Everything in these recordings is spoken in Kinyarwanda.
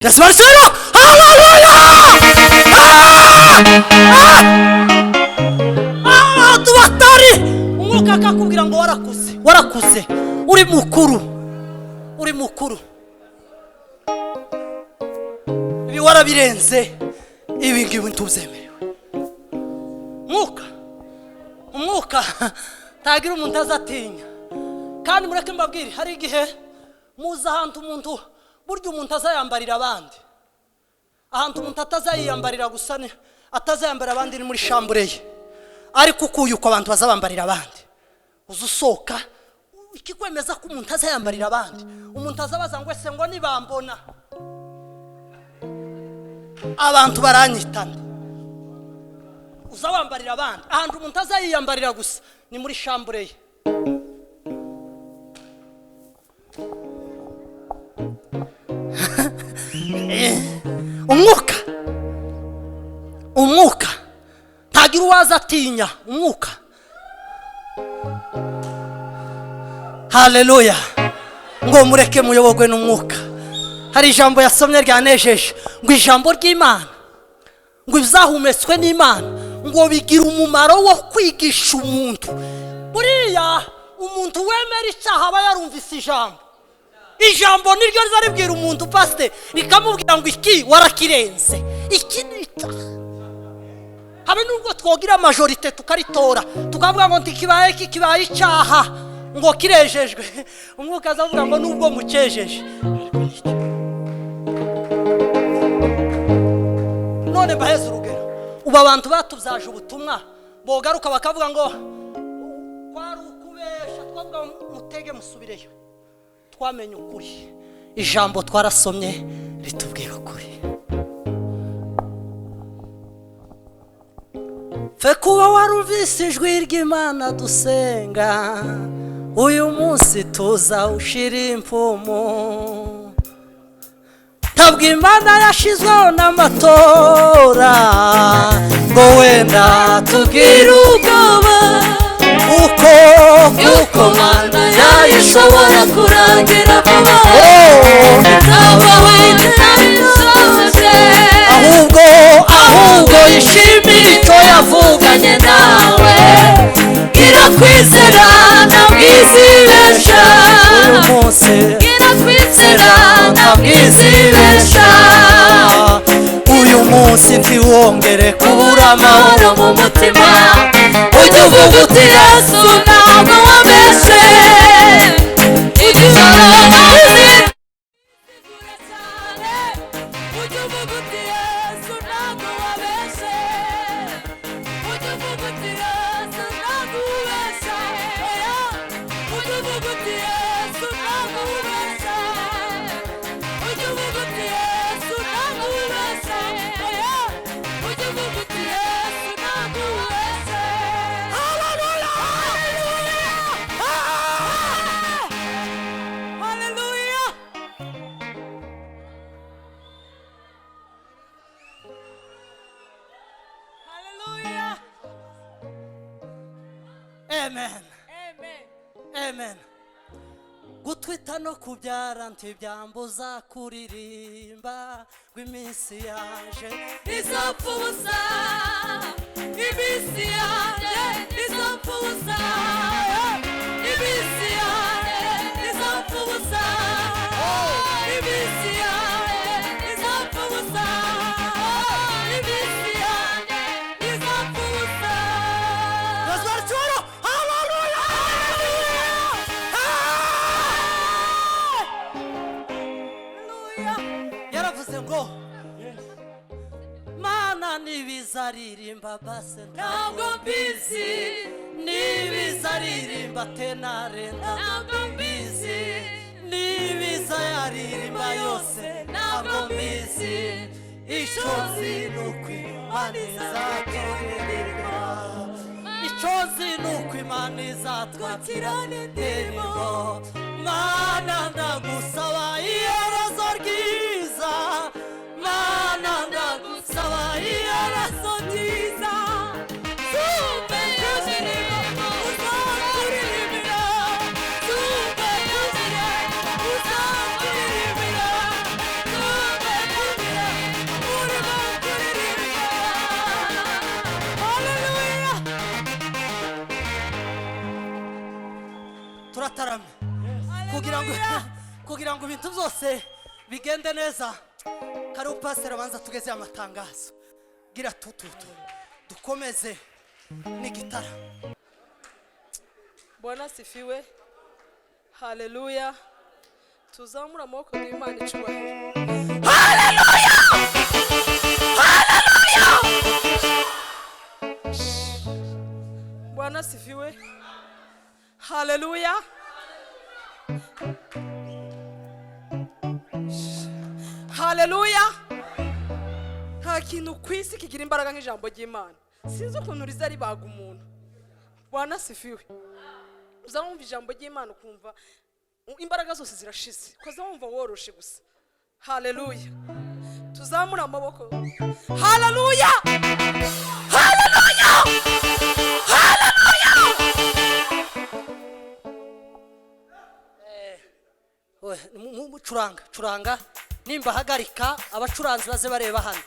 Espoir, haleluya! Tubatari umwuka akakubwira ngo warakuze uri mukuru ibi warabirenze ibi ngibi ntubyemerewe. umwuka tagira umuntu azatinya. Kandi mureke mbabwire, hari igihe muza ahantu umuntu buryo umuntu azayambarira abandi, ahantu umuntu atazayiyambarira gusa atazayambara abandi ni muri shambure ye, ariko ukuyuko abantu bazabambarira abandi uzusoka ikikwemeza ko umuntu azayambarira abandi. Umuntu azabaza ngo ese ngo nibambona abantu baranyitana, uzabambarira abandi. Ahantu umuntu azayiyambarira gusa ni muri shambure ye. umwuka ntagira uwaza atinya umwuka. Haleluya, ngo mureke muyoborwe n'umwuka. Hari ijambo yasomye ryanejeje ngo ijambo ry'Imana ngo izahumetswe n'Imana ngo bigira umumaro wo kwigisha umuntu. Buriya umuntu wemera icyaha aba yarumvise ijambo niryo rizaribwira umuntu pastor rikamubwira ngo iki warakirenze, iki nica. Habe nubwo twogira majorite tukaritora tukavuga ngo ntikibaye kibaye icyaha ngo kirejejwe, umwuka azavuga ngo nubwo mukejeje. None baheze urugero, uba abantu batubyaje ubutumwa bogaruka bakavuga ngo kwari ukubesha, twavuga mutege musubireyo, twamenye ukuri. Ijambo twarasomye ritubwira ukuri. Fe kuba warumvise ijwi ry'Imana dusenga, uyu munsi tuza ushira impumu. Ntabwo Imana yashizweho n'amatora ngo wenda tubwire ubwoba uko Mana yayishobora kurangira vuba. ahubwo yishimira icyo yavuganye nawe. Gira kwizera ntabwizibesha, gira kwizera ntabwizibesha. Uyu munsi ntiwongere kubura amahoro mu mutima, ujye uvuga uti Yesu ntabwo wabeshe. Amen. Gutwita no kubyara ntibyambuza kuririmba rw'iminsi yaje izapfa ubusa, iminsi yaje izapfa ubusa, iminsi yaje izapfa ubusa, iminsi yaje izapfa ubusa, iminsi yaje izapfa ubusa. Yaravuze ngo Mana nibizaririmba base ntabwo mbizi, nibizaririmba tenare ntabwo mbizi, nibizaririmba yose ntabwo mbizi. Icyo nzi nuko Imana izaturirimba, icyo nzi nuko Imana izatwakira indirimbo. Mana ndagusaba iherezo ryiza, Mana ndagusaba iherezo ryiza. Zumbe yajirimo uzakuririmira, zumbe yajirimo uzakuririmira, zumbe ngo ibintu byose bigende neza kari upasiteri abanza tugeze amatangazo gira tututu dukomeze n'igitara. Bwana sifiwe. Haleluya. Tuzamura amaboko y'Imana icubahiro. Haleluya! Haleluya! Bwana sifiwe. Haleluya. Haleluya. Nta kintu kwisi kigira imbaraga nk'ijambo ry'Imana. Sinzi ukuntu riza ribaga umuntu. Bwana sifiwe. Uzamumva ijambo ry'Imana ukumva imbaraga zose zirashize. Koza wumva woroshe gusa. Haleluya. Tuzamura amaboko. Haleluya. Haleluya. Haleluya. Curanga nimba hagarika abacuranzi baze bareba hano.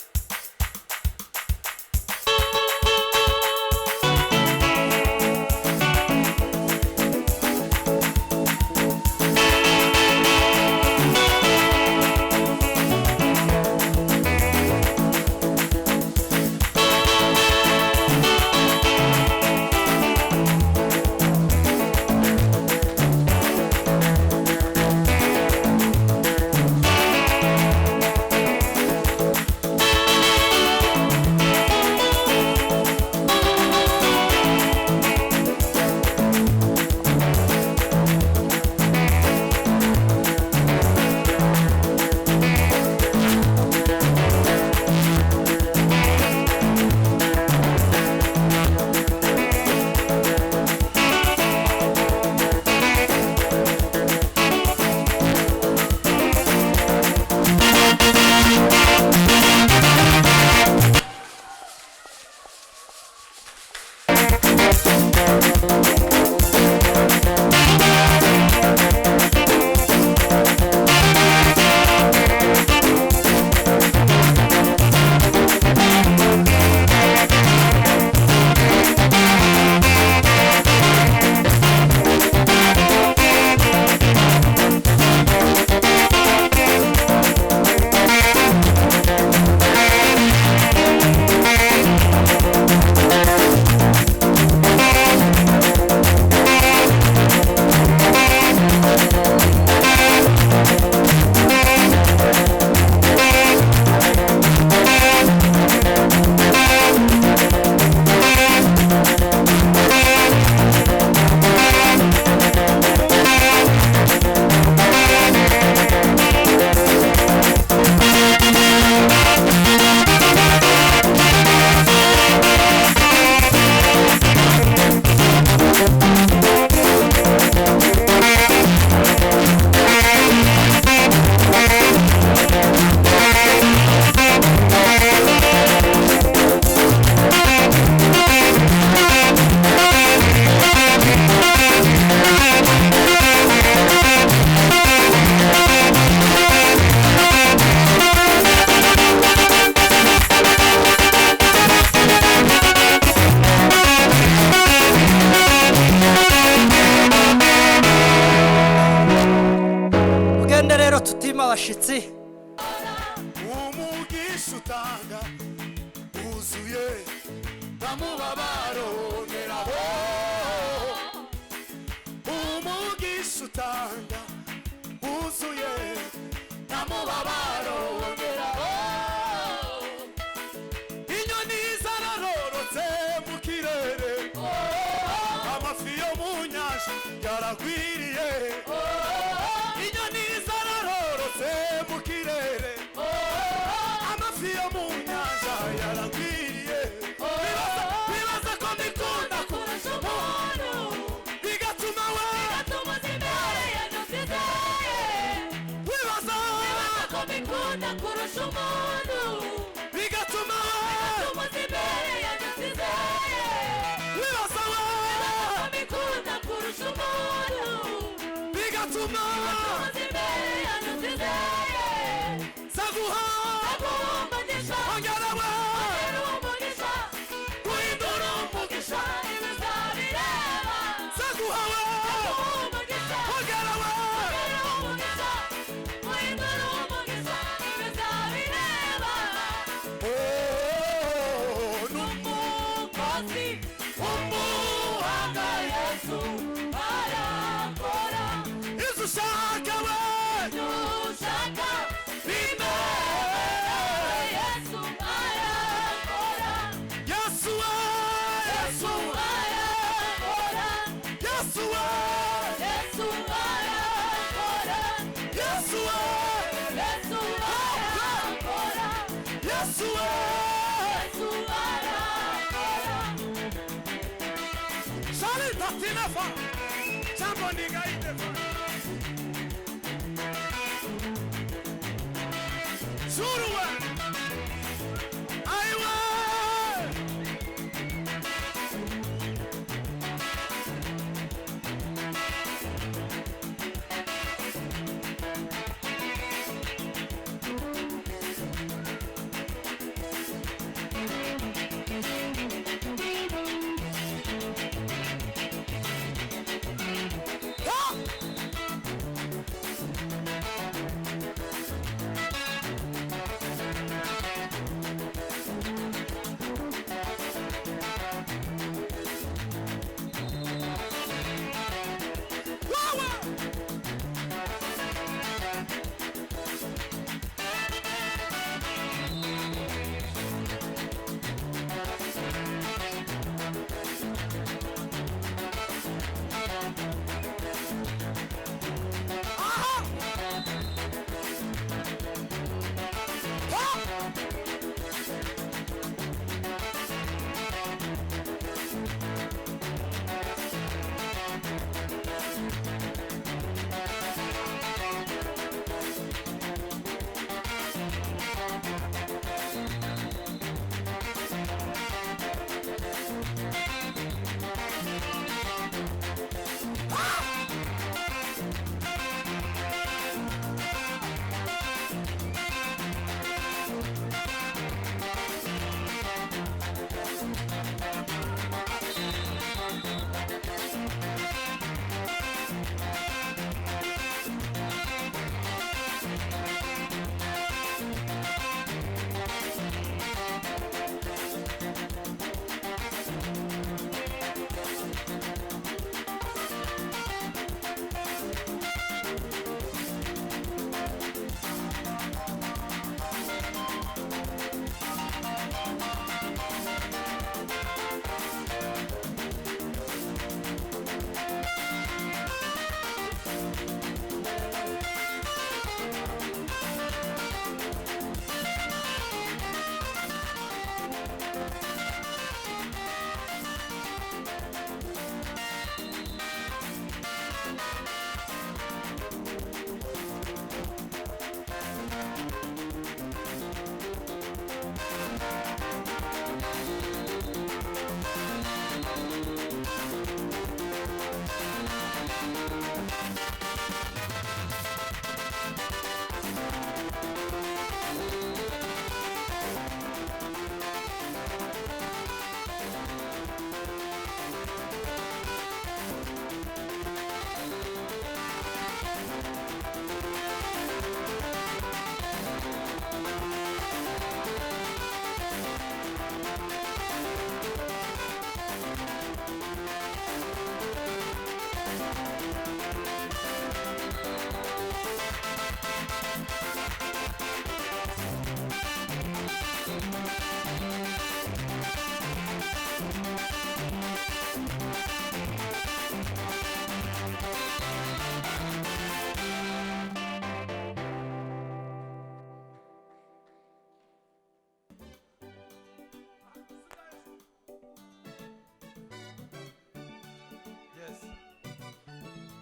abashitsi umugisha utanga uzuye bamubabaro ngeraho umugisha utanga uzuye bamubabaro ngeraho inyoni zararorotse mu kirere amafi yo mu nyanja yaragwiriye inyoni zararorotse mu kirere amafi yo mu nyanja yaragwiriye bibaza ko mbikunda kurusha umuntu bigatuma zimere yanutizeye bibaza ko mbikunda kurusha umuntu bigatuma zimere yanutizeye bibaza ko mbikunda kurusha umuntu bigatuma zimere yanutizeye saguha umugisha ongerawe umugisha guhindura umugisha ibizabireba saguha umugisha ongerawe umugisha Yesu we Shali tatina fa Chambo ndiga ite fa Zuru we Aiwa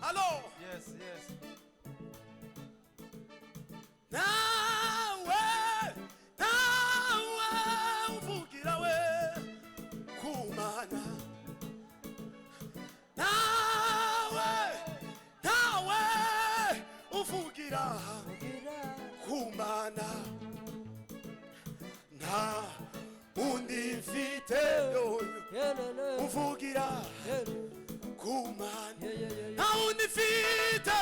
Hello. Yes, yes. Nawe uvugira we kumana. Nawe uvugira kumana. Nta undi mfite uvugira kumana. Nta undi mfite